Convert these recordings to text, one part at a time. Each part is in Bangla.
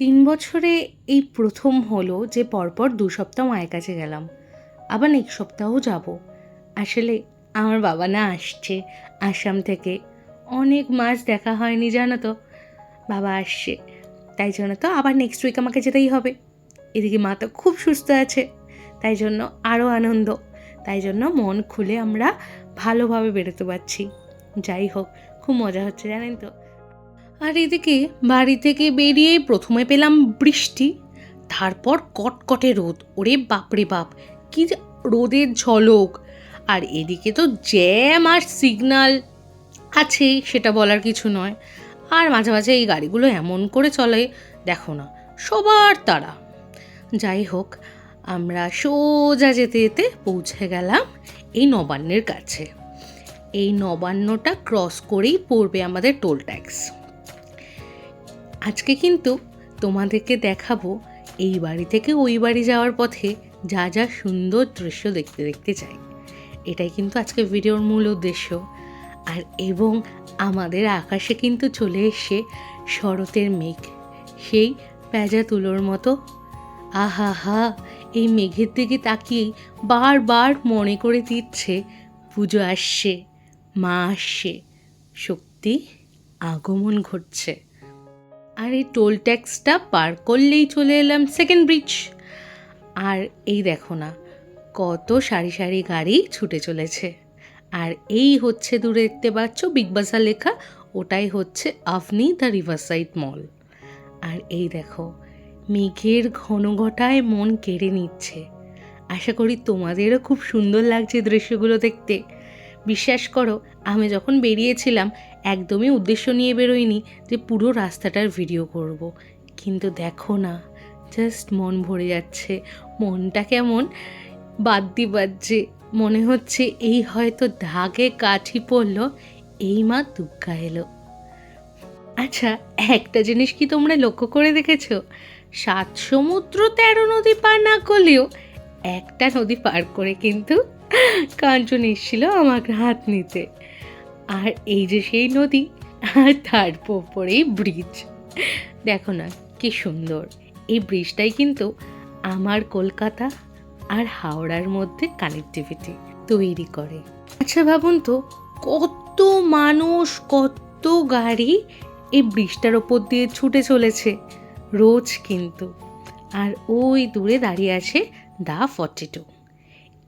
3 বছরে এই প্রথম হলো যে পরপর 2 সপ্তাহ মায়ের কাছে গেলাম। আবার নেক্সট সপ্তাহও যাব। আসলে আমার বাবা না আসছে আসাম থেকে। অনেক মাস দেখা হয়নি জানো তো। বাবা আসছে। তাই জন্য তো আবার নেক্সট উইক আমাকে যেতেই হবে। এদিকে মা তো খুব সুস্থ আছে। তাই জন্য আরও আনন্দ। তাই জন্য মন খুলে আমরা ভালোভাবে বেরোতে পারছি। যাই হোক, খুব মজা হচ্ছে জানেন তো। আর এদিকে বাড়ি থেকে বেরিয়ে প্রথমে পেলাম বৃষ্টি, তারপর কটকটে রোদ। ওরে বাপরে বাপ, কি যে রোদের ঝলক! আর এদিকে তো জ্যাম আর সিগনাল আছেই, সেটা বলার কিছু নয়। আর মাঝে মাঝে এই গাড়িগুলো এমন করে চলে, দেখো না, সবার তাড়া। যাই হোক, আমরা সোজা যেতে যেতে পৌঁছে গেলাম এই নবান্নের কাছে। এই নবান্নটা ক্রস করেই পড়বে আমাদের টোল ট্যাক্স। আজকে কিন্তু তোমাদেরকে দেখাবো এই বাড়ি থেকে ওই বাড়ি যাওয়ার পথে যা যা সুন্দর দৃশ্য দেখতে দেখতে চাই। এটাই কিন্তু আজকে ভিডিওর মূল উদ্দেশ্য। আর এবং আমাদের আকাশে কিন্তু চলে এসে শরতের মেঘ, সেই পেঁজা তুলোর মতো। আহা হা, এই মেঘের দিকে তাকিয়েই বারবার মনে করে দিচ্ছে পুজো আসছে, মা আসছে, শক্তি আগমন ঘটছে। আর এই টোল ট্যাক্সটা পার করলেই চলে এলাম সেকেন্ড ব্রিজ। আর এই দেখো না, কত সারি সারি গাড়ি ছুটে চলেছে। আর এই হচ্ছে দূরে দেখতে পাচ্ছ বিগ বাজার লেখা, ওটাই হচ্ছে আভনি দ্য রিভারসাইড মল। আর এই দেখো, মেঘের ঘন ঘটায় মন কেড়ে নিচ্ছে। আশা করি তোমাদেরও খুব সুন্দর লাগছে দৃশ্যগুলো দেখতে। বিশ্বাস করো, আমি যখন বেরিয়েছিলাম একদমই উদ্দেশ্য নিয়ে বেরোইনি যে পুরো রাস্তাটার ভিডিও করব। কিন্তু দেখো না, জাস্ট মন ভরে যাচ্ছে। মনটা কেমন বাদ্যি বাজছে, মনে হচ্ছে এই হয়তো ধাগে কাঠি পড়ল, এই মা দুর্গা এলো। আচ্ছা, একটা জিনিস কি তোমরা লক্ষ্য করে দেখেছো? 7 সমুদ্র 13 নদী পার না করলেও একটা নদী পার করে কিন্তু কাঞ্চন এসেছিল আমাকে হাত নিতে। আর এই যে সেই নদী, আর তার উপরেই ব্রিজ। দেখো না কি সুন্দর। এই ব্রিজটাই কিন্তু আমার কলকাতা আর হাওড়ার মধ্যে কানেক্টিভিটি তৈরি করে। আচ্ছা ভাবুন তো, কত মানুষ, কত গাড়ি এই ব্রিজটার ওপর দিয়ে ছুটে চলেছে রোজ কিন্তু। আর ওই দূরে দাঁড়িয়ে আছে দা 42।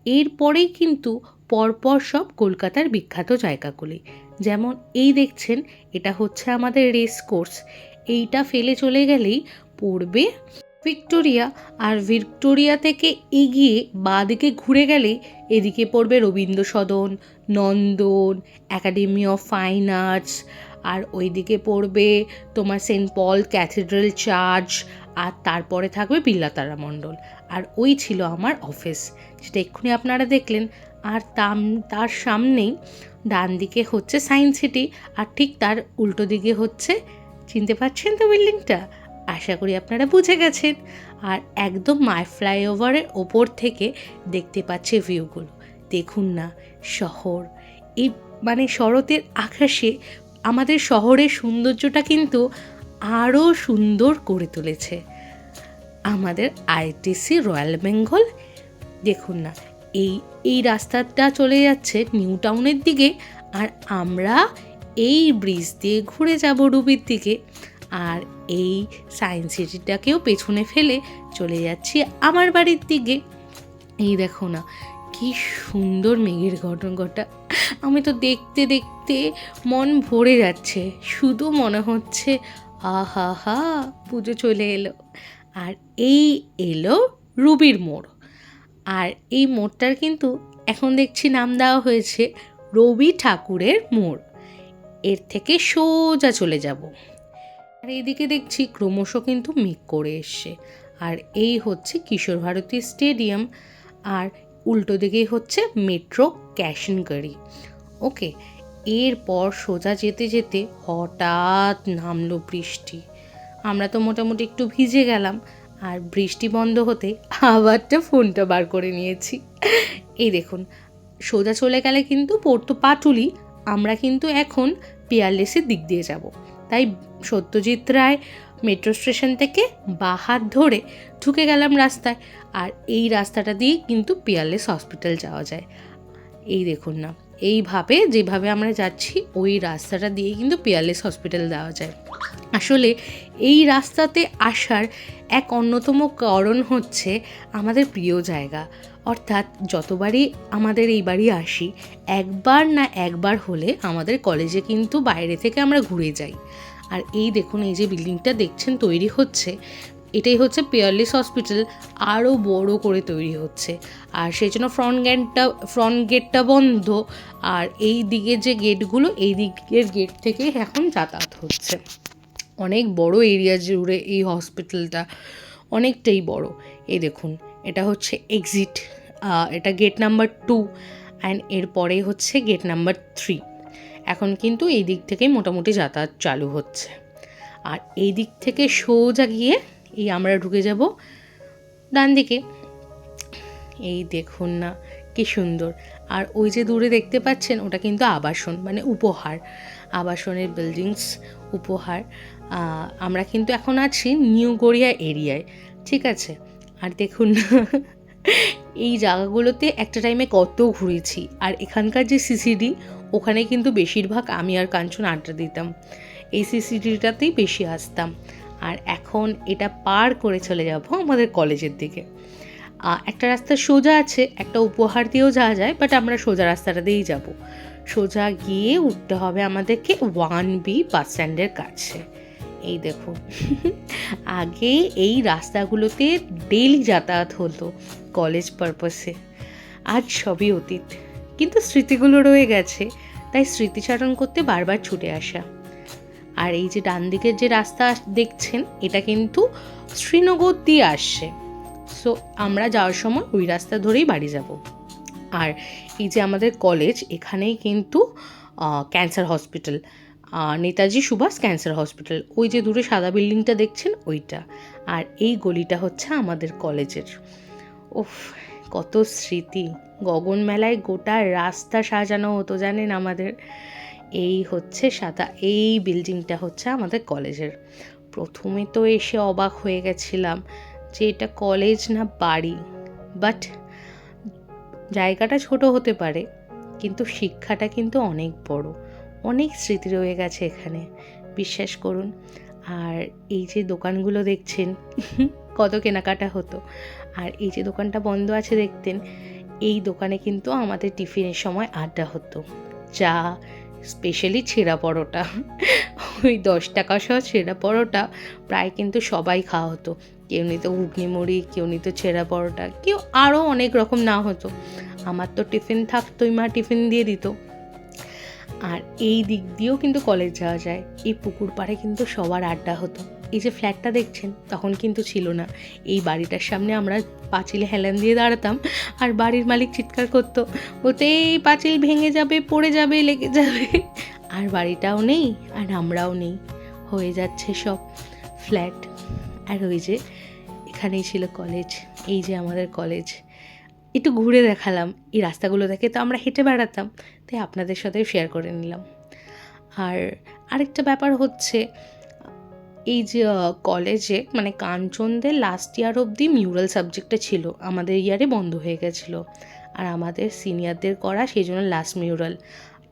এরপরেই কিন্তু পরপর সব কলকাতার বিখ্যাত জায়গাগুলি। যেমন এই দেখছেন, এটা হচ্ছে আমাদের রেস কোর্স। এইটা ফেলে চলে গেলেই পড়বে ভিক্টোরিয়া। আর ভিক্টোরিয়া থেকে এগিয়ে বাঁদিকে ঘুরে গেলেই এদিকে পড়বে রবীন্দ্র সদন, নন্দন, একাডেমি অফ ফাইন আর্টস। আর ওইদিকে পড়বে তোমার সেন্ট পল ক্যাথিড্রাল চার্চ। আর তারপরে থাকবে বিড়লা তারামণ্ডল। আর ওই ছিল আমার অফিস, যেটা এক্ষুনি আপনারা দেখলেন। আর তার সামনেই ডান দিকে হচ্ছে সায়েন্স সিটি, আর ঠিক তার উল্টো দিকে হচ্ছে, চিনতে পারছেন তো বিল্ডিংটা? আশা করি আপনারা বুঝে গেছেন। আর একদম মাই ফ্লাইওভারের ওপর থেকে দেখতে পাচ্ছে ভিউগুলো। দেখুন না, শহর এই মানে শরতের আকাশে আমাদের শহরের সৌন্দর্যটা কিন্তু আরও সুন্দর করে তুলেছে আমাদের আইটিসি রয়্যাল বেঙ্গল। দেখুন না, এই রাস্তাটা চলে যাচ্ছে নিউ টাউনের দিকে, আর আমরা এই ব্রিজ দিয়ে ঘুরে যাব রুবির দিকে। আর এই সায়েন্স সিটিটাকেও পেছনে ফেলে চলে যাচ্ছি আমার বাড়ির দিকে। এই দেখো না, কি সুন্দর মেঘের ঘটা। আমি তো দেখতে দেখতে মন ভরে যাচ্ছে, শুধু মনে হচ্ছে আহা হা, পুজো চলে এলো। আর এই এলো রুবির মোড়। আর এই মোড়টার কিন্তু এখন দেখছি নাম দেওয়া হয়েছে রবি ঠাকুরের মোড়। এর থেকে সোজা চলে যাব। আর এইদিকে দেখছি ক্রমশ কিন্তু মেঘ করে এসছে। আর এই হচ্ছে কিশোর ভারতী স্টেডিয়াম। আর উল্টো দিকেই হচ্ছে মেট্রো ক্যাশনগড়ি। ওকে, এরপর সোজা যেতে যেতে হঠাৎ নামলো বৃষ্টি। আমরা তো মোটামুটি একটু ভিজে গেলাম। আর বৃষ্টি বন্ধ হতে আবারটা ফোনটা বার করে নিয়েছি। এই দেখুন, সোজা চলে গেলে কিন্তু পড়তো পাটুলি। আমরা কিন্তু এখন পিয়ারলেসের দিক দিয়ে যাব। তাই সত্যজিৎ রায় মেট্রো স্টেশন থেকে বাঁ হাত ধরে ঢুকে গেলাম রাস্তায়, আর এই রাস্তাটা দিয়ে কিন্তু পিয়ারলেস হসপিটাল যাওয়া যায়। এই দেখুন না, এইভাবে যেভাবে আমরা যাচ্ছি ওই রাস্তাটা দিয়ে কিন্তু পিয়ারলেস হসপিটাল যাওয়া যায়। আসলে এই রাস্তাতে আসার এক অন্যতম কারণ হচ্ছে আমাদের প্রিয় জায়গা, অর্থাৎ যতবারই আমাদের এই বাড়ি আসি একবার না একবার হলে আমাদের কলেজে কিন্তু বাইরে থেকে আমরা ঘুরে যাই। আর এই দেখুন, এই যে বিল্ডিংটা দেখছেন তৈরি হচ্ছে, এটাই হচ্ছে পিয়ারলেস হসপিটাল, আরও বড় করে তৈরি হচ্ছে। আর সেই জন্য ফ্রন্ট গেটটা বন্ধ, আর এই দিকের যে গেটগুলো, এই দিকের গেট থেকে এখন যাতায়াত হচ্ছে। অনেক বড় এরিয়া জুড়ে এই হসপিটালটা, অনেকটাই বড়। এই দেখুন, এটা হচ্ছে এক্সিট, এটা গেট নাম্বার 2 অ্যান্ড এরপরেই হচ্ছে গেট নাম্বার 3। এখন কিন্তু এই দিক থেকেই মোটামুটি যাতায়াত চালু হচ্ছে। আর এই দিক থেকে সোজা গিয়ে এই আমরা ঢুকে যাব ডান দিকে। এই দেখুন না কি সুন্দর। আর ওই যে দূরে দেখতে পাচ্ছেন ওটা কিন্তু আবাসন, মানে উপহার, আবাসনের বিল্ডিংস, উপহার। আমরা কিন্তু এখন আছি নিউ গড়িয়া এরিয়ায়, ঠিক আছে। আর দেখুন না এই জায়গাগুলোতে একটা টাইমে কত ঘুরেছি। আর এখানকার যে সিসিডি, ওখানে কিন্তু বেশিরভাগ আমি আর কাঞ্চন আড্ডা দিতাম, এই সিসিডিটাতেই বেশি আসতাম। আর এখন এটা পার করে চলে যাব আমাদের কলেজের দিকে। একটা রাস্তা সোজা আছে, একটা উপহার দিয়েও যাওয়া যায়, বাট আমরা সোজা রাস্তাটা দিয়েই যাব। সোজা গিয়ে উঠতে হবে আমাদেরকে 1B বাস স্ট্যান্ডের কাছে। এই দেখুন আগে এই রাস্তাগুলোতে ডেইলি যাতায়াত হতো কলেজ পারপাসে, আজ সবই অতীত, কিন্তু স্মৃতিগুলো রয়ে গেছে, তাই স্মৃতিচারণ করতে বারবার ছুটে আসা। আর এই যে ডান দিকের যে রাস্তা দেখছেন, এটা কিন্তু শ্রীনগর দিয়ে আসছে। সো আমরা যাওয়ার সময় ওই রাস্তা ধরেই বাড়ি যাব। আর এই যে আমাদের কলেজ, এখানেই কিন্তু cancer hospital, Netaji Subhash cancer hospital, ওই যে দূরে সাদা বিল্ডিংটা দেখছেন ওইটা। আর এই গলিটা হচ্ছে আমাদের কলেজের। উফ, কত স্মৃতি! গগন মেলায় গোটা রাস্তা সাজানো হতো জানেন আমাদের। এই হচ্ছে সাদা, এই বিল্ডিংটা হচ্ছে আমাদের কলেজের। প্রথমে তো এসে অবাক হয়ে গেছিলাম যে এটা কলেজ না বাড়ি, বাট জায়গাটা ছোট হতে পারে কিন্তু শিক্ষাটা কিন্তু অনেক বড়, অনেক স্মৃতি রয়ে গেছে এখানে, বিশ্বাস করুন। আর এই যে দোকানগুলো দেখছেন কত কেনাকাটা হতো। আর এই যে দোকানটা বন্ধ আছে দেখতেন, এই দোকানে কিন্তু আমাদের টিফিনের সময় আড্ডা হতো। চা, স্পেশালি ছেঁড়া পরোটা, ওই 10 টাকা সহ ছেঁড়া পরোটা প্রায় কিন্তু সবাই খাওয়া হতো। কেউ নিত ঘুগনি মুড়ি, কেউ নিত ছেঁড়া পরোটা, কেউ আরও অনেক রকম না হতো। আমার তো টিফিন থাকতোই, মা টিফিন দিয়ে দিত। আর এই দিক দিয়েও কিন্তু কলেজ যাওয়া যায়। এই পুকুর পাড়ে কিন্তু সবার আড্ডা হতো। এই যে ফ্ল্যাটটা দেখছেন তখন কিন্তু ছিল না। এই বাড়িটার সামনে আমরা পাঁচিলে হেলান দিয়ে দাঁড়াতাম, আর বাড়ির মালিক চিৎকার করতো, বলতে এই পাঁচিল ভেঙে যাবে, পড়ে যাবে, লেগে যাবে। আর বাড়িটাও নেই আর আমরাও নেই, হয়ে যাচ্ছে সব ফ্ল্যাট। আর ওই যে এখানেই ছিল কলেজ, এই যে আমাদের কলেজ। একটু ঘুরে দেখালাম, এই রাস্তাগুলো দেখে তো আমরা হেঁটে বেড়াতাম, তাই আপনাদের সাথেও শেয়ার করে নিলাম। আর আরেকটা ব্যাপার হচ্ছে, এই যে কলেজে মানে কাঞ্চনদের লাস্ট ইয়ার অবধি মিউরাল সাবজেক্টটা ছিল, আমাদের ইয়ারে বন্ধ হয়ে গেছিলো। আর আমাদের সিনিয়রদের করা সেই জন্য লাস্ট মিউরাল।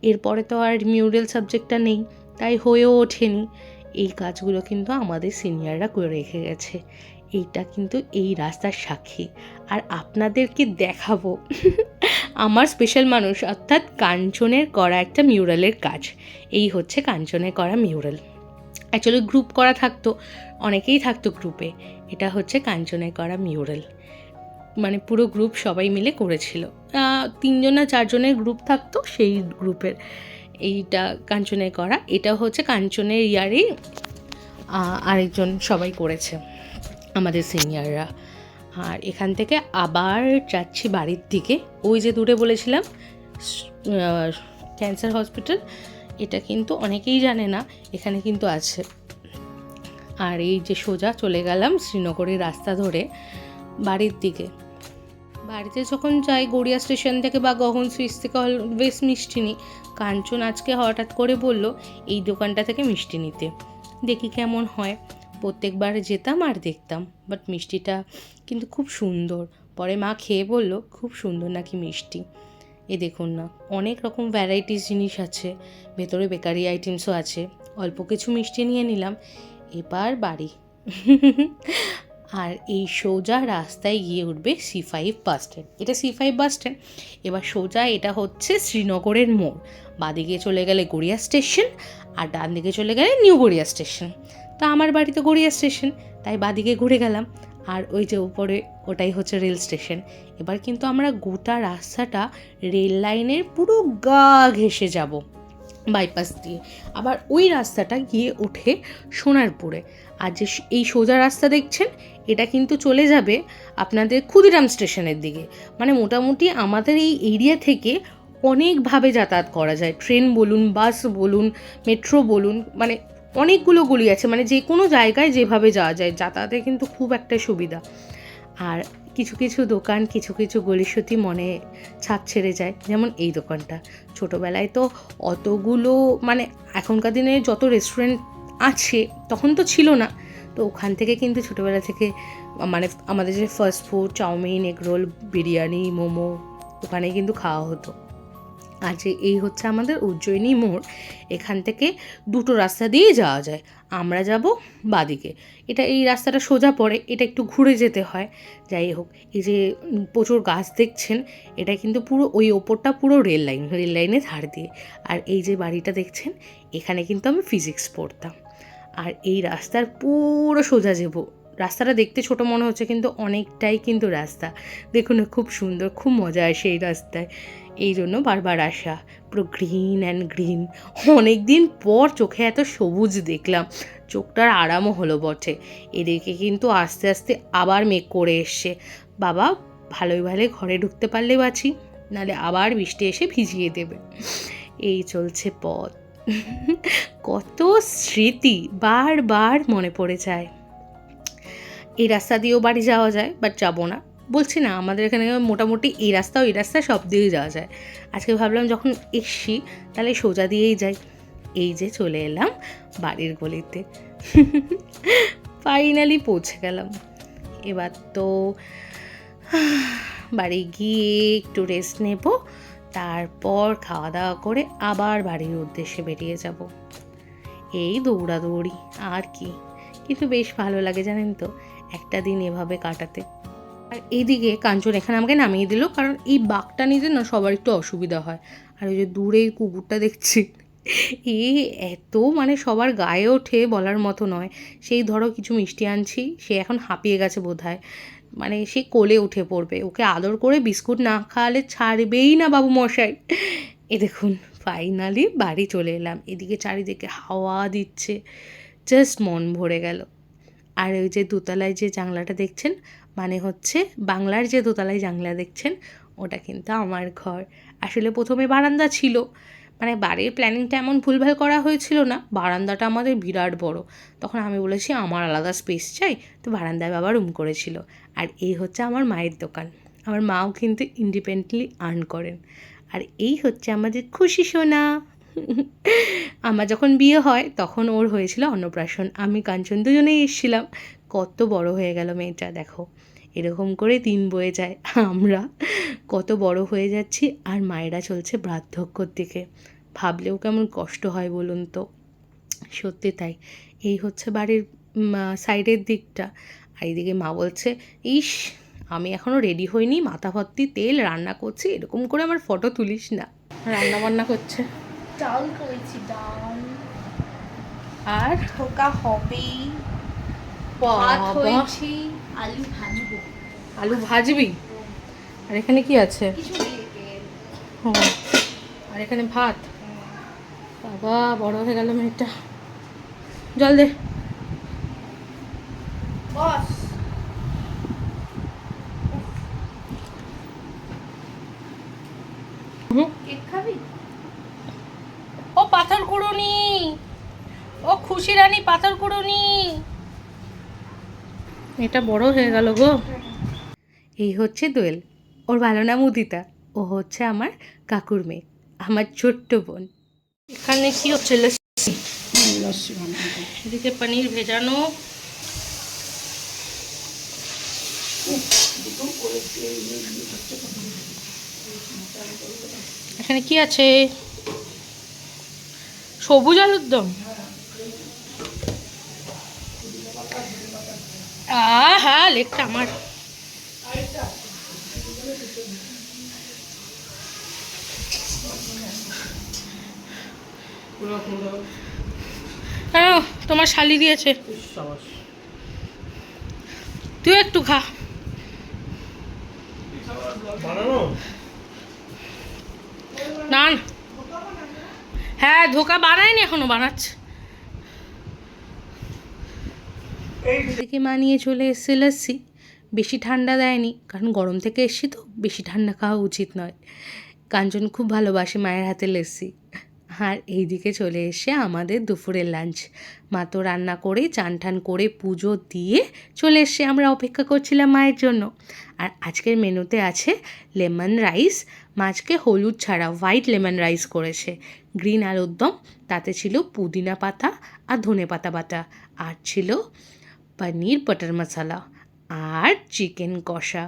এরপরে তো আর মিউরাল সাবজেক্টটা নেই, তাই হয়েও ওঠেনি। এই কাজগুলো কিন্তু আমাদের সিনিয়ররা করে রেখে গেছে। এইটা কিন্তু এই রাস্তার সাক্ষী। আর আপনাদেরকে দেখাবো আমার স্পেশাল মানুষ, অর্থাৎ কাঞ্চনের করা একটা মিউরালের কাজ। এই হচ্ছে কাঞ্চনের করা মিউরাল। অ্যাকচুয়ালি গ্রুপ করা থাকতো, অনেকেই থাকতো গ্রুপে। এটা হচ্ছে কাঞ্চনের করা মিউরাল, মানে পুরো গ্রুপ সবাই মিলে করেছিল। 3 না 4 জনের গ্রুপ থাকতো, সেই গ্রুপের এইটা কাঞ্চনের করা। এটা হচ্ছে কাঞ্চনের ইয়ারেই আরেকজন সবাই করেছে আমাদের সিনিয়ররা। আর এখান থেকে আবার যাচ্ছি বাড়ির দিকে। ওই যে দূরে বলেছিলাম ক্যান্সার হসপিটাল, এটা কিন্তু অনেকেই জানে না, এখানে কিন্তু আছে। আর এই যে সোজা চলে গেলাম শ্রীনগরের রাস্তা ধরে বাড়ির দিকে। বাড়িতে যখন যাই গড়িয়া স্টেশন থেকে বা গগন সুইচ থেকে অলওয়েজ মিষ্টি নিই। কাঞ্চন আজকে হঠাৎ করে বলল এই দোকানটা থেকে মিষ্টি নিতে, দেখি কেমন হয়। প্রত্যেকবার যেতাম আর দেখতাম, বাট মিষ্টিটা কিন্তু খুব সুন্দর। পরে মা খেয়ে বলল খুব সুন্দর নাকি মিষ্টি। এ দেখুন না, অনেক রকম ভ্যারাইটিস জিনিস আছে, ভেতরে বেকারি আইটেমসও আছে। অল্প কিছু মিষ্টি নিয়ে নিলাম, এবার বাড়ি। আর এই সোজা রাস্তায় গিয়ে উঠবে C5 বাস স্ট্যান্ড। এটা C5 বাস স্ট্যান্ড। এবার সোজা এটা হচ্ছে শ্রীনগরের মোড়। বাঁদিকে চলে গেলে গড়িয়া স্টেশন, আর ডান দিকে চলে গেলে নিউ গড়িয়া স্টেশন। তো আমার বাড়ি তো গড়িয়া স্টেশন, তাই বাঁদিকে ঘুরে গেলাম। আর ওই যে উপরে ওটাই হচ্ছে রেল স্টেশন। এবার কিন্তু আমরা গোটা রাস্তাটা রেল লাইনের পুরো গা ঘেঁষে যাব বাইপাস দিয়ে। আবার ওই রাস্তাটা গিয়ে ওঠে সোনারপুরে। আর যে এই সোজা রাস্তা দেখছেন, এটা কিন্তু চলে যাবে আপনাদের ক্ষুদিরাম স্টেশনের দিকে। মানে মোটামুটি আমাদের এই এরিয়া থেকে অনেকভাবে যাতায়াত করা যায়, ট্রেন বলুন, বাস বলুন, মেট্রো বলুন, মানে অনেকগুলো গলি আছে, মানে যে কোনো জায়গায় যেভাবে যাওয়া যায়, যাতায়াতে কিন্তু খুব একটা সুবিধা। আর কিছু কিছু দোকান, কিছু কিছু গলিসতি মনে ছাপ ছেড়ে যায়, যেমন এই দোকানটা। ছোটোবেলায় তো অতগুলো, মানে এখনকার দিনে যত রেস্টুরেন্ট আছে তখন তো ছিল না, তো ওখান থেকে কিন্তু ছোটোবেলা থেকে মানে আমাদের যে fast food, chowmein, egg roll, biryani, momo ওখানে কিন্তু খাওয়া হতো। আর যে এই হচ্ছে আমাদের উজ্জয়িনী মোড়, এখান থেকে দুটো রাস্তা দিয়েই যাওয়া যায়। আমরা যাব বাদিকে, এটা এই রাস্তাটা সোজা পড়ে, এটা একটু ঘুরে যেতে হয়। যাই হোক, এই যে প্রচুর গাছ দেখছেন, এটা কিন্তু পুরো ওই ওপরটা পুরো রেল লাইনের ধার দিয়ে। আর এই যে বাড়িটা দেখছেন, এখানে কিন্তু আমি ফিজিক্স পড়তাম। আর এই রাস্তার পুরো সোজা যাব। রাস্তাটা দেখতে ছোট মনে হচ্ছে, কিন্তু অনেকটাই কিন্তু রাস্তা। দেখুন খুব সুন্দর, খুব মজা আসে এই রাস্তায়, এই জন্য বারবার আসা। পুরো গ্রিন অ্যান্ড গ্রিন। অনেক দিন পর চোখে এত সবুজ দেখলাম, চোখটার আরামও হলো বটে। এদিকে কিন্তু আস্তে আস্তে আবার মেঘ করে এসছে। বাবা ভালোই ভালোই ঘরে ঢুকতে পারলে বাঁচি, নাহলে আবার বৃষ্টি এসে ভিজিয়ে দেবে। এই চলছে পথ। কত স্মৃতি বারবার মনে পড়ে যায়। এই রাস্তা দিয়েও বাড়ি যাওয়া যায়, বাট যাবো না, বলছি না, আমাদের এখানে মোটামুটি এই রাস্তা ওই রাস্তা সব দিয়েই যাওয়া যায়। আজকে ভাবলাম যখন এসছি তাহলে সোজা দিয়েই যাই। এই যে চলে এলাম বাড়ির গলিতে। ফাইনালি পৌঁছে গেলাম। এবার তো বাড়ি গিয়ে একটু রেস্ট নেব, তারপর খাওয়া দাওয়া করে আবার বাড়ির উদ্দেশ্যে বেরিয়ে যাব। এই দৌড়াদৌড়ি আর কি, কিন্তু বেশ ভালো লাগে জানেন তো একটা দিন এভাবে কাটাতে। আর এইদিকে কাঞ্চন এখানে আমাকে নামিয়ে দিল, কারণ এই বাঘটা নিতে না সবার একটু অসুবিধা হয়। আর ওই যে দূরে এই কুকুরটা দেখছি, এত মানে সবার গায়ে ওঠে বলার মতো নয়। সেই ধরো কিছু মিষ্টি আনছি, সে এখন হাঁপিয়ে গেছে বোধহয়, মানে সে কোলে উঠে পড়বে। ওকে আদর করে বিস্কুট না খাওয়ালে ছাড়বেই না বাবু মশাই। এ দেখুন ফাইনালি বাড়ি চলে এলাম। এদিকে চারিদিকে হাওয়া দিচ্ছে, জাস্ট মন ভরে গেল। আর ওই যে দোতলায় যে জানলাটা দেখছেন, মানে হচ্ছে বাংলার যে দোতলায় জানলা দেখছেন, ওটা কিন্তু আমার ঘর। আসলে প্রথমে বারান্দা ছিল, মানে বাড়ির প্ল্যানিংটা এমন ভুলভাল করা হয়েছিল না, বারান্দাটা আমাদের বিরাট বড়। তখন আমি বলেছি আমার আলাদা স্পেস চাই, তো বারান্দায় বাবা রুম করেছিল। আর এই হচ্ছে আমার মায়ের দোকান। আমার মাও কিন্তু ইন্ডিপেন্ডেন্টলি আর্ন করেন। আর এই হচ্ছে আমাদের খুশি সোনা। আমার যখন বিয়ে হয় তখন ওর হয়েছিল অন্নপ্রাশন, আমি কাঞ্চন দুজনেই এসেছিলাম। কত বড় হয়ে গেল মেয়েটা, দেখো এরকম করে দিন বয়ে যায়, আমরা কত বড় হয়ে যাচ্ছি। আর মায়েরা চলছে বার্ধক্যর দিকে, ভাবলেও কেমন কষ্ট হয় বলুন তো। সত্যি তাই। এই হচ্ছে বাড়ির সাইডের দিকটা। আর এইদিকে মা বলছে, ইস আমি এখনও রেডি হইনি, মাথা ভর্তি তেল, রান্না করছি, এরকম করে আমার ফটো তুলিস না। রান্না বান্না করছে, ডাল করেছি, ডাল আর ঠোকা হবেই, ভাত হয়েছে, আলু ভাজবো। আলু ভাজবি? আর এখানে কি আছে? কিছু দিয়ে ও, আর এখানে ভাত। বাবা বড় হয়ে গেল মেয়েটা। জল দে। বস কেক খাবি? ও পাথর কুড়ুনি, ও খুশি রানী পাথর কুড়ুনি। এটা বড় হয়ে গেল গো। এই হচ্ছে দোয়েল, ওর ভালো নাম উদিতা। ও হচ্ছে আমার কাকুর মেয়ে, আমার ছোট্ট বোন। এখানে কি হচ্ছে? লস্যি। এদিকে পনির ভেজানো, এখানে কি আছে? সবুজ আলুর দম। হ্যাঁ, লেগটা আমার। হ্যাঁ, তোমার শালি দিয়েছে, তুই একটু খা। না, হ্যাঁ ধোকা বানায়নি, এখনো বানাচ্ছে। থেকে মানিয়ে চলে এসছে লস্যি। বেশি ঠান্ডা দেয়নি, কারণ গরম থেকে এসছি তো, বেশি ঠান্ডা খাওয়া উচিত নয়। কাঞ্চন খুব ভালোবাসে মায়ের হাতে লস্যি। আর এইদিকে চলে এসে আমাদের দুপুরের লাঞ্চ। মা তো রান্না করে চান টান করে পুজো দিয়ে চলে এসে আমরা অপেক্ষা করছিলাম মায়ের জন্য। আর আজকের মেনুতে আছে লেমন রাইস। মাছকে হলুদ ছাড়া হোয়াইট লেমন রাইস করেছে। গ্রিন আলুর দম, তাতে ছিল পুদিনা পাতা আর ধনে পাতা বাটা। আর ছিল পনির বাটার মশলা আর চিকেন কষা।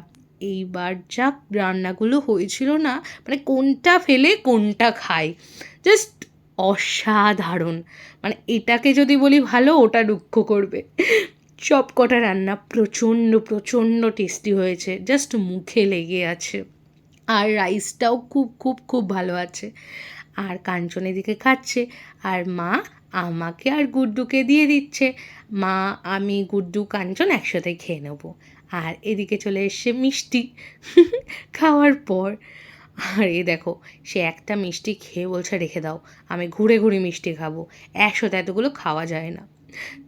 এইবার যা রান্নাগুলো হয়েছিল না, মানে কোনটা ফেলে কোনটা খাই, জাস্ট অসাধারণ। মানে এটাকে যদি বলি ভালো, ওটা দুঃখ করবে। সব কটা রান্না প্রচণ্ড প্রচণ্ড টেস্টি হয়েছে, জাস্ট মুখে লেগে আছে। আর রাইসটাও খুব খুব খুব ভালো আছে। আর কাঞ্চন এদিকে খাচ্ছে, আর মা আমাকে আর গুড্ডুকে দিয়ে দিচ্ছে। মা, আমি, গুড্ডু, কাঞ্চন একসাথে খেয়ে নেবো। আর এদিকে চলে এসছে মিষ্টি খাওয়ার পর। আর এ দেখো, সে একটা মিষ্টি খেয়ে বলছে রেখে দাও, আমি ঘুরে ঘুরে মিষ্টি খাবো, একসাথে এতগুলো খাওয়া যায় না।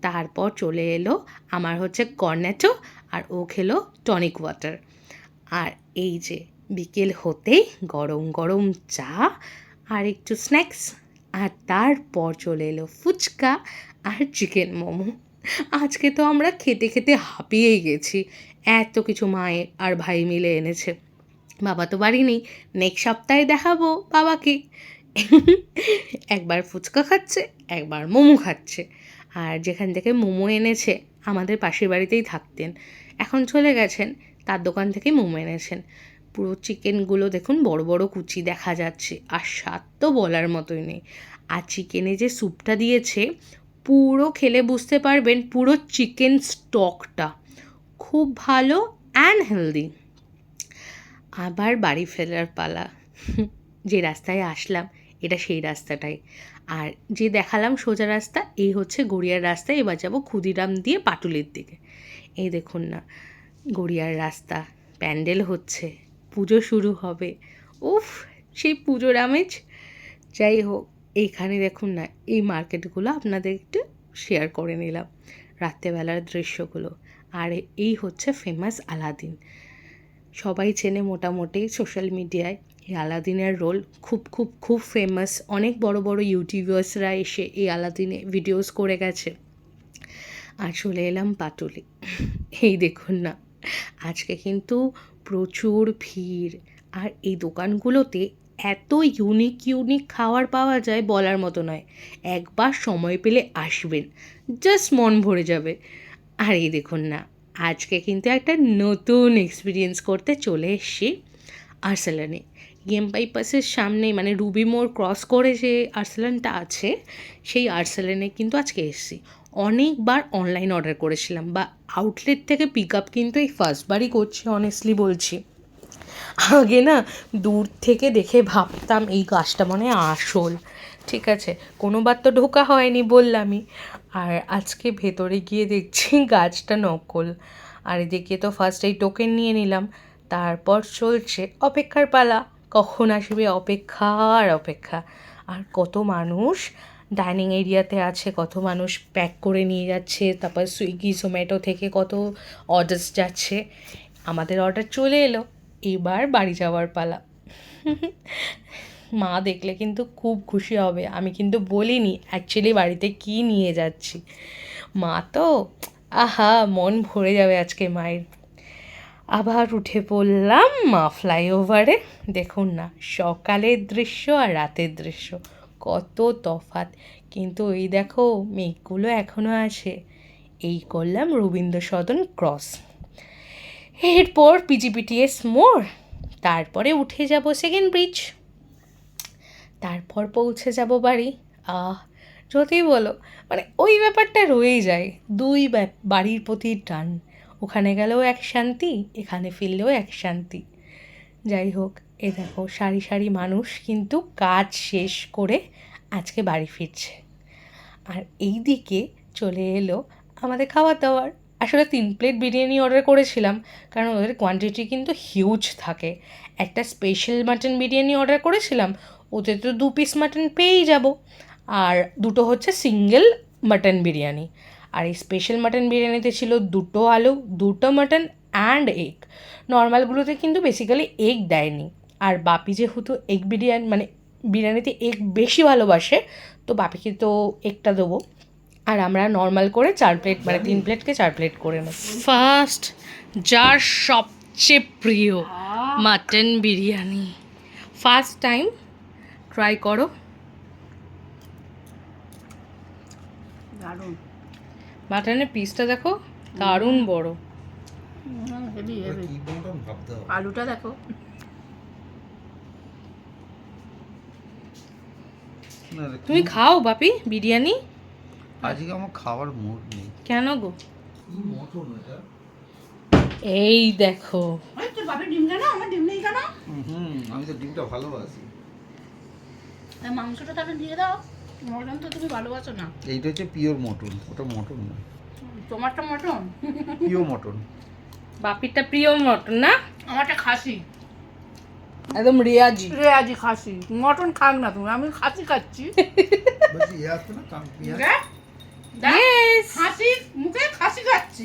তারপর চলে এলো আমার হচ্ছে কর্নেটো, আর ও খেলো টনিক ওয়াটার। আর এই যে বিকেল হতেই গরম গরম চা আর একটু স্ন্যাক্স, আর তারপর চলে এলো ফুচকা আর চিকেন মোমো। আজকে তো আমরা খেতে খেতে হাঁপিয়েই গেছি, এত কিছু মায়ে আর ভাই মিলে এনেছে। বাবা তো বাড়ি নেই, নেক্সট সপ্তাহে দেখাবো বাবাকে। একবার ফুচকা খাচ্ছে, একবার মোমো খাচ্ছে। আর যেখান থেকে মোমো এনেছে আমাদের পাশের বাড়িতেই থাকতেন, এখন চলে গেছেন, তার দোকান থেকেই মোমো এনেছেন। পুরো চিকেনগুলো দেখুন বড় বড় কুচি দেখা যাচ্ছে, আর স্বাদ তো বলার মতোই নেই। আর চিকেনে যে স্যুপটা দিয়েছে, পুরো খেলে বুঝতে পারবেন পুরো চিকেন স্টকটা খুব ভালো অ্যান্ড হেলদি। আবার বাড়ি ফেরার পালা। যে রাস্তায় আসলাম এটা সেই রাস্তাটাই, আর যে দেখালাম সোজা রাস্তা, এই হচ্ছে গড়িয়ার রাস্তা। এবার যাবো ক্ষুদিরাম দিয়ে পাটুলির দিকে। এই দেখুন না, গড়িয়ার রাস্তা, প্যান্ডেল হচ্ছে, পুজো শুরু হবে। উফ, সেই পুজোর আমেজ। যাই হোক, এইখানে দেখুন না, এই মার্কেটগুলো আপনাদের একটু শেয়ার করে নিলাম, রাত্রেবেলার দৃশ্যগুলো। আর এই হচ্ছে ফেমাস আলাদিন, সবাই চেনে মোটামুটি সোশ্যাল মিডিয়ায়। এই আলাদিনের রোল খুব খুব খুব ফেমাস, অনেক বড় বড় ইউটিউবার্সরা এসে এই আলাদিনে ভিডিওস করে গেছে। আর চলে এলাম পাটুলি। এই দেখুন না, আজকে কিন্তু প্রচুর ভিড়। আর এই দোকানগুলোতে এত ইউনিক ইউনিক খাবার পাওয়া যায় বলার মতো নয়। একবার সময় পেলে আসবেন, জাস্ট মন ভরে যাবে। আর এই দেখুন না, আজকে কিন্তু একটা নতুন এক্সপিরিয়েন্স করতে চলে এসেছি আর্সেলানে। গেম বাইপাসের সামনে, মানে রুবি মোড় ক্রস করে যে আর্সেলানটা আছে, সেই আর্সেলানে কিন্তু আজকে এসেছি। অনেকবার অনলাইন অর্ডার করেছিলাম, বা আউটলেট থেকে পিক আপ কিন্তু এই ফার্স্টবারই করছি, অনেস্টলি বলছি। আগে না দূর থেকে দেখে ভাবতাম এই গাছটা মানে আসল, ঠিক আছে, কোনোবার তো ঢোকা হয়নি বললামই। আর আজকে ভেতরে গিয়ে দেখছি গাছটা নকল। আর এদিকে তো ফার্স্ট এই টোকেন নিয়ে নিলাম, তারপর চলছে অপেক্ষার পালা, কখন আসবে অপেক্ষা আর অপেক্ষা। আর কত মানুষ ডাইনিং এরিয়াতে আছে, কত মানুষ প্যাক করে নিয়ে যাচ্ছে, তারপর সুইগি জোম্যাটো থেকে কত অর্ডার্স যাচ্ছে। আমাদের অর্ডার চলে এলো, এবার বাড়ি যাওয়ার পালা। মা দেখলে কিন্তু খুব খুশি হবে, আমি কিন্তু বলিনি অ্যাকচুয়ালি বাড়িতে কী নিয়ে যাচ্ছি। মা তো আহা, মন ভরে যাবে আজকে মায়ের। আবার উঠে পড়লাম মা ফ্লাইওভারে। দেখুন না, সকালের দৃশ্য আর রাতের দৃশ্য কত তফাৎ, কিন্তু এই দেখো মেঘগুলো এখনও আছে। এই করলাম রবীন্দ্র সদন ক্রস। এরপর পিজিপিটিএস মোড়, তারপরে উঠে যাব সেকেন্ড ব্রিজ, তারপর পৌঁছে যাব বাড়ি। যদি বলো মানে ওই ব্যাপারটা রয়েই যায়, দুই বাড়ির প্রতি টান, ওখানে গেলেও এক শান্তি, এখানে ফিরলেও এক শান্তি। যাই হোক, এ দেখো সারি সারি মানুষ কিন্তু কাজ শেষ করে আজকে বাড়ি ফিরছে। আর এই দিকে চলে এলো আমাদের খাবার দাবার। আসলে 3 প্লেট বিরিয়ানি অর্ডার করেছিলাম, কারণ ওদের কোয়ান্টিটি কিন্তু হিউজ থাকে। একটা স্পেশাল মাটন বিরিয়ানি অর্ডার করেছিলাম, ওতে তো 2 পিস মাটন পেয়েই যাব, আর 2টো হচ্ছে সিঙ্গেল মাটন বিরিয়ানি। আর এই স্পেশাল মাটন বিরিয়ানিতে ছিল 2টো আলু, 2টো মাটন অ্যান্ড এগ। নর্মালগুলোতে কিন্তু বেসিক্যালি এগ দেয়নি। আর বাপি যেহেতু এগ বিরিয়ানি মানে বিরিয়ানিতে এগ বেশি ভালোবাসে, তো বাপিকে তো এগটা দেবো। আর আমরা নর্মাল করে 4 প্লেট মানে 3 প্লেটকে 4 প্লেট করে নেব। ফার্স্ট যার সবচেয়ে প্রিয় mutton biryani, first time try করো। দারুণ। মাটনের পিসটা দেখো, দারুণ বড়। Heavy heavy. আলুটা দেখো। তুমি খাও বাপি বিরিয়ানি? আজকে আমার খাবার মুড নেই। কেন গো? মটন এটা। এই দেখো, তোর বাপের ডিম কেন, আমার ডিম নেই কেন? আমি তো ডিমটা ভালোবাসি। মাংসটা তাহলে দিয়ে দাও, মটন তো তুমি ভালোবাসো না। এইটা হচ্ছে পিওর মটন, ওটা মটন না, তোমারটা মটন, পিওর মটন। বাপিরটা প্রিয় মটন না, আমারটা খাসি, একদম রেয়াজি। রেয়াজি খাসি। মটন খাক না তুমি, আমি খাসি খাচ্ছি। বলছি ইয়ে আসতো না কাম্পিয়া। Yes! খাসি মুখে খাসি খাচ্ছি,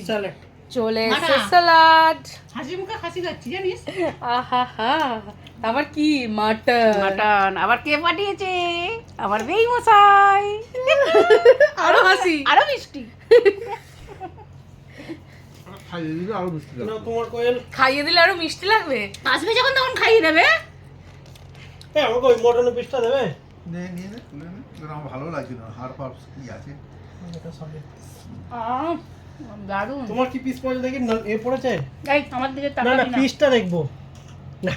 চলে মাটা। এসে স্যালাড। হাসি মুখে খাসি খাচ্ছি জানিস। আহা হা, আবার কি মাটন। মাটন আবার কে পাঠিয়েছে? আমার বেই মশাই। আরো হাসি, আরো মিষ্টি। খাইয়ে দিলে আরো মিষ্টি লাগবে। তোমার কোয়েল খাইয়ে দিলে আরো মিষ্টি লাগবে। আসবে যখন তখন খাইয়ে দেবে। আমাকে ওই মটনের পিসটা দেবে। নিয়ে নে তুলে নে, এটা আমার ভালো লাগছে না, হাড় পাড় কি আছে। দারুণ। তোমার কি পিস পয়সা দেখি এ পড়েছে? এই আমার দিকে না তাকাবি না না। পিসটা দেখবো না।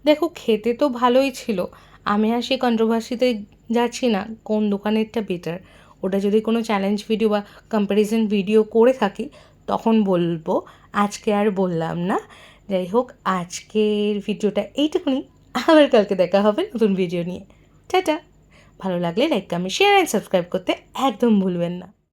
দেখো খেতে তো ভালোই ছিল, আমি আর সেই কন্ট্রোভার্সিতে যাচ্ছি না কোন দোকানেরটা বেটার। ওটা যদি কোনো চ্যালেঞ্জ ভিডিও বা কম্প্যারিজন ভিডিও করে থাকি তখন বলবো, আজকে আর বললাম না। যাই হোক, আজকের ভিডিওটা এইটুকুনি, আবার কালকে দেখা হবে নতুন ভিডিও নিয়ে। টাটা। ভালো লাগলে like, comment, share and subscribe করতে একদম ভুলবেন না।